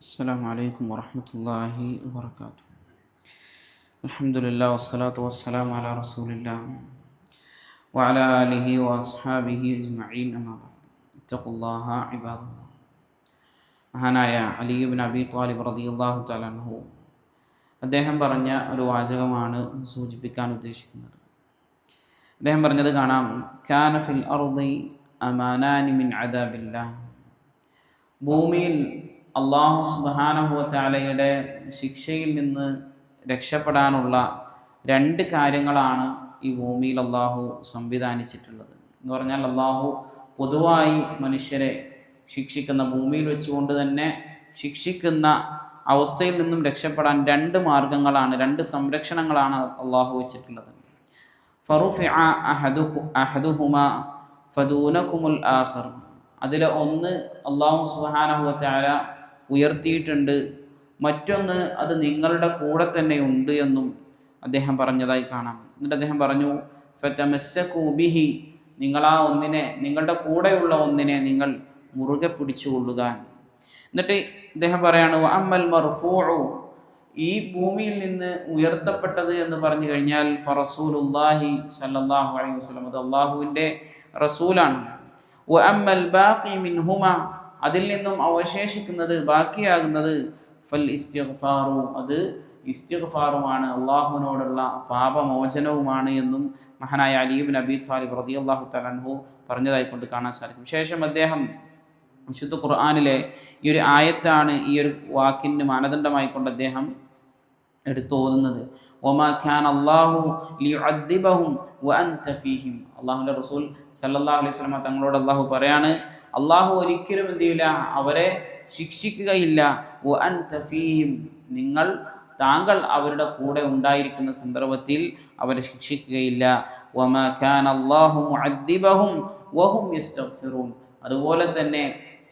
السلام عليكم ورحمة الله وبركاته. الحمد لله والصلاة والسلام على رسول الله وعلى آله وأصحابه أجمعين أما بعد اتقوا الله عباد الله. മഹാനായ അലി ഇബ്നു അബി ത്വാലിബ് റളിയല്ലാഹു തആല അൻഹു അദ്ദേഹം പറഞ്ഞ ഒരു വാചകമാണ് സൂചിപ്പിക്കാൻ ഉദ്ദേശിക്കുന്നത്. അദ്ദേഹം പറഞ്ഞത് കാണാം, കാന ഫിൽ അർദി അമാനാനി മിൻ അദാബില്ലാഹ്. ഭൂമിയിൽ അല്ലാഹു സുബ്ഹാനഹു വ തആലയുടെ ശിക്ഷയിൽ നിന്ന് രക്ഷപ്പെടാനുള്ള രണ്ട് കാര്യങ്ങളാണ് ഈ ഭൂമിയിൽ അല്ലാഹു സംവിധാനിച്ചിട്ടുള്ളത്. എന്ന് പറഞ്ഞാൽ അല്ലാഹു പൊതുവായി മനുഷ്യരെ ശിക്ഷിക്കുന്ന, ഭൂമിയിൽ വെച്ചുകൊണ്ട് തന്നെ ശിക്ഷിക്കുന്ന അവസ്ഥയിൽ നിന്നും രക്ഷപ്പെടാൻ രണ്ട് മാർഗങ്ങളാണ്, രണ്ട് സംരക്ഷണങ്ങളാണ് അല്ലാഹു വെച്ചിട്ടുള്ളത്. ഫറുഫിഅ അഹദുഹുമാ ഫദൂനകുമുൽ ആഖിർ. അതിലെ ഒന്ന് അല്ലാഹു സുബ്ഹാനഹു വ തആല ഉയർത്തിയിട്ടുണ്ട്, മറ്റൊന്ന് അത് നിങ്ങളുടെ കൂടെ തന്നെ ഉണ്ട് എന്നും അദ്ദേഹം പറഞ്ഞതായി കാണാം. എന്നിട്ട് അദ്ദേഹം പറഞ്ഞു, ഫതമസ്സകൂ ബിഹി, നിങ്ങൾ ആ ഒന്നിനെ, നിങ്ങളുടെ കൂടെയുള്ള ഒന്നിനെ നിങ്ങൾ മുറുകെ പിടിച്ചുകൊള്ളുക. എന്നിട്ട് അദ്ദേഹം പറയാണ്, വഅമ്മൽ മർഫൂഉ, ഈ ഭൂമിയിൽ നിന്ന് ഉയർത്തപ്പെട്ടത് എന്ന് പറഞ്ഞു കഴിഞ്ഞാൽ ഫറസൂലുള്ളാഹി സ്വല്ലല്ലാഹു അലൈഹി വസല്ലം, അത് അല്ലാഹുവിൻ്റെ റസൂലാണ്. വഅമ്മൽ ബാഖി മിൻഹുമാ, അതിൽ നിന്നും അവശേഷിക്കുന്നത്, ബാക്കിയാകുന്നത് ഫൽ ഇസ്തിഗ്ഫാറു, അത് ഇസ്തിഗ്ഫാറുമാണ്, അള്ളാഹുവിനോടുള്ള പാപമോചനവുമാണ് എന്നും മഹാനായ അലി ഇബ്നു അബി ത്വാലിബ് റളിയല്ലാഹു തആല അൻഹു പറഞ്ഞതായിക്കൊണ്ട് കാണാൻ സാധിക്കും. ശേഷം അദ്ദേഹം വിശുദ്ധ ഖുർആനിലെ ഈ ഒരു ആയത്താണ് ഈ ഒരു വാക്കിന് മാനദണ്ഡമായിക്കൊണ്ട് അദ്ദേഹം എടുത്തോതുന്നത്. വമാ കാന അല്ലാഹു ലിയുഅദ്ദിബഹും വഅൻത ഫീഹിം. അല്ലാഹുവിൻ്റെ റസൂൽ സല്ലല്ലാഹു അലൈഹി വസല്ലം തങ്ങളോട് അല്ലാഹു പറയാണ്, അല്ലാഹു ഒരിക്കലും എന്ത് ചെയ്യില്ല, അവരെ ശിക്ഷിക്കുകയില്ല. വഅൻത ഫീഹിം, താങ്കൾ അവരുടെ കൂടെ ഉണ്ടായിരിക്കുന്ന സന്ദർഭത്തിൽ അവരെ ശിക്ഷിക്കുകയില്ല. വമാ കാന അല്ലാഹു മുഅദ്ദിബഹും വഹും യസ്തഗ്ഫിറൂൻ. അതുപോലെ തന്നെ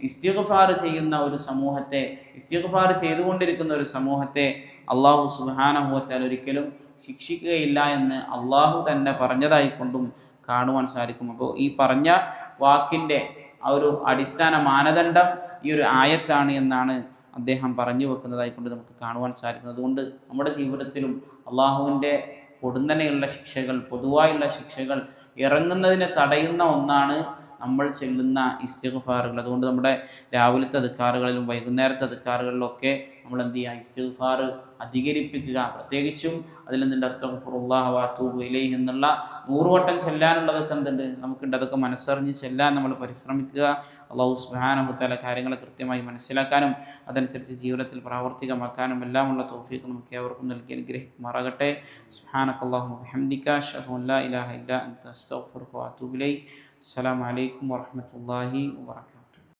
ഇസ്തിഗ്ഫാർ ചെയ്യുന്ന ഒരു സമൂഹത്തെ, ഇസ്തിഗ്ഫാർ ചെയ്തുകൊണ്ടിരിക്കുന്ന ഒരു സമൂഹത്തെ അല്ലാഹു സുബ്ഹാനഹു വ തആല ഒരിക്കലും ശിക്ഷിക്കുകയില്ല എന്ന് അല്ലാഹു തന്നെ പറഞ്ഞതായിക്കൊണ്ടും കാണുവാൻ സാധിക്കും. അപ്പോൾ ഈ പറഞ്ഞ വാക്കിൻ്റെ ആ ഒരു അടിസ്ഥാന മാനദണ്ഡം ഈ ഒരു ആയത്താണ് എന്നാണ് അദ്ദേഹം പറഞ്ഞു വെക്കുന്നതായിക്കൊണ്ട് നമുക്ക് കാണുവാൻ സാധിക്കുന്നത്. അതുകൊണ്ട് നമ്മുടെ ജീവിതത്തിലും അള്ളാഹുവിൻ്റെ പൊടുന്നനെയുള്ള ശിക്ഷകൾ, പൊതുവായുള്ള ശിക്ഷകൾ ഇറങ്ങുന്നതിനെ തടയുന്ന ഒന്നാണ് നമ്മൾ ചെല്ലുന്ന ഇസ്തിഗ്ഫാറുകൾ. അതുകൊണ്ട് നമ്മുടെ രാവിലത്തെ അദ്കാറുകളിലും വൈകുന്നേരത്തെ അദ്കാറുകളിലൊക്കെ നമ്മൾ എന്ത് ചെയ്യുക, ഇസ്തിഗ്ഫാർ അധികരിപ്പിക്കുക. പ്രത്യേകിച്ചും അതിലെന്തുണ്ട്, അസ്തഗ്ഫിറുല്ലാഹ വഅതൂബു ഇലൈഹി എന്നുള്ള 100 വട്ടം ചെല്ലാനുള്ളതൊക്കെ എന്തുണ്ട്, നമുക്കുണ്ട്. അതൊക്കെ മനസ്സറിഞ്ഞ് ചെല്ലാൻ നമ്മൾ പരിശ്രമിക്കുക. അല്ലാഹു സുബ്ഹാനഹു വ തആല കാര്യങ്ങളെ കൃത്യമായി മനസ്സിലാക്കാനും അതനുസരിച്ച് ജീവിതത്തിൽ പ്രാവർത്തികമാക്കാനും എല്ലാമുള്ള തൗഫീഖ് നമുക്ക് ഏവർക്കും നൽകി അനുഗ്രഹിക്കുമാറാകട്ടെ. സുബ്ഹാനകല്ലാഹുമ്മ വബിഹംദിക അശ്ഹദു അൻ ലാ ഇലാഹ ഇല്ലാ അൻത അസ്തഗ്ഫിറുക വഅതൂബു ഇലൈക്. അസ്സലാമു അലൈക്കും വറഹ്മത്തുള്ളാഹി വബറകാതുഹു.